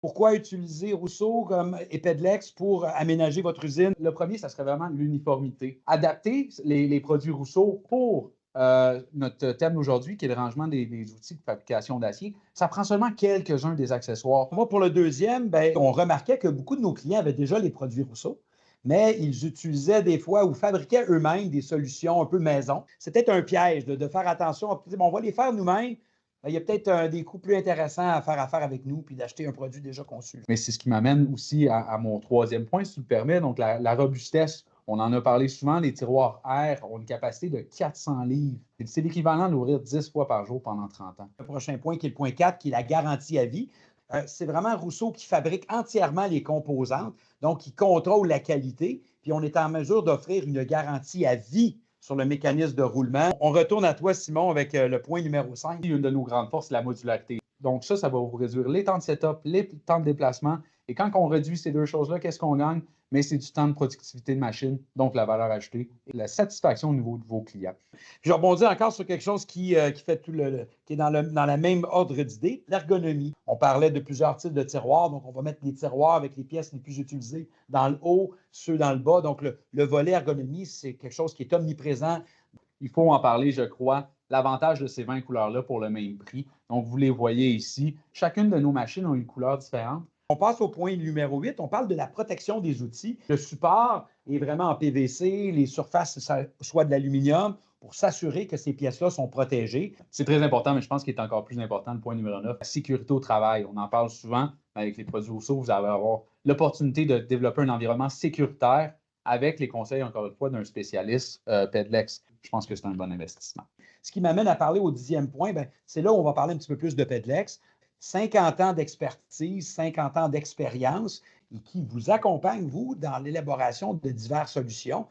Pourquoi utiliser Rousseau et Pedlex pour aménager votre usine? Le premier, ça serait vraiment l'uniformité. Adapter les produits Rousseau pour notre thème d'aujourd'hui, qui est le rangement des outils de fabrication d'acier, ça prend seulement quelques-uns des accessoires. Moi, pour le deuxième, ben, on remarquait que beaucoup de nos clients avaient déjà les produits Rousseau, mais ils utilisaient des fois ou fabriquaient eux-mêmes des solutions un peu maison. C'était un piège de faire attention. Bon, on va les faire nous-mêmes. Il y a peut-être des coûts plus intéressants à faire affaire avec nous puis d'acheter un produit déjà conçu. Mais c'est ce qui m'amène aussi à mon troisième point, si tu le permets, donc la robustesse. On en a parlé souvent, les tiroirs R ont une capacité de 400 livres. C'est l'équivalent d'ouvrir 10 fois par jour pendant 30 ans. Le prochain point, qui est le point 4, qui est la garantie à vie. C'est vraiment Rousseau qui fabrique entièrement les composantes, donc qui contrôle la qualité, puis on est en mesure d'offrir une garantie à vie sur le mécanisme de roulement. On retourne à toi, Simon, avec le point numéro 5. Une de nos grandes forces, la modularité. Donc ça va vous réduire les temps de setup, les temps de déplacement. Et quand on réduit ces deux choses-là, qu'est-ce qu'on gagne? Mais c'est du temps de productivité de machine, donc la valeur ajoutée et la satisfaction au niveau de vos clients. Je rebondis encore sur quelque chose qui fait qui est dans la même ordre d'idée, l'ergonomie. On parlait de plusieurs types de tiroirs, donc on va mettre les tiroirs avec les pièces les plus utilisées dans le haut, ceux dans le bas. Donc le volet ergonomie, c'est quelque chose qui est omniprésent. Il faut en parler, je crois. L'avantage de ces 20 couleurs-là pour le même prix. Donc, vous les voyez ici. Chacune de nos machines a une couleur différente. On passe au point numéro 8. On parle de la protection des outils. Le support est vraiment en PVC. Les surfaces, soit de l'aluminium, pour s'assurer que ces pièces-là sont protégées. C'est très important, mais je pense qu'il est encore plus important, le point numéro 9, la sécurité au travail. On en parle souvent avec les produits Rousseau. Vous allez avoir l'opportunité de développer un environnement sécuritaire avec les conseils, encore une fois, d'un spécialiste Pedlex. Je pense que c'est un bon investissement. Ce qui m'amène à parler au 10e point, c'est là où on va parler un petit peu plus de Pedlex. 50 ans d'expertise, 50 ans d'expérience et qui vous accompagne, vous, dans l'élaboration de diverses solutions.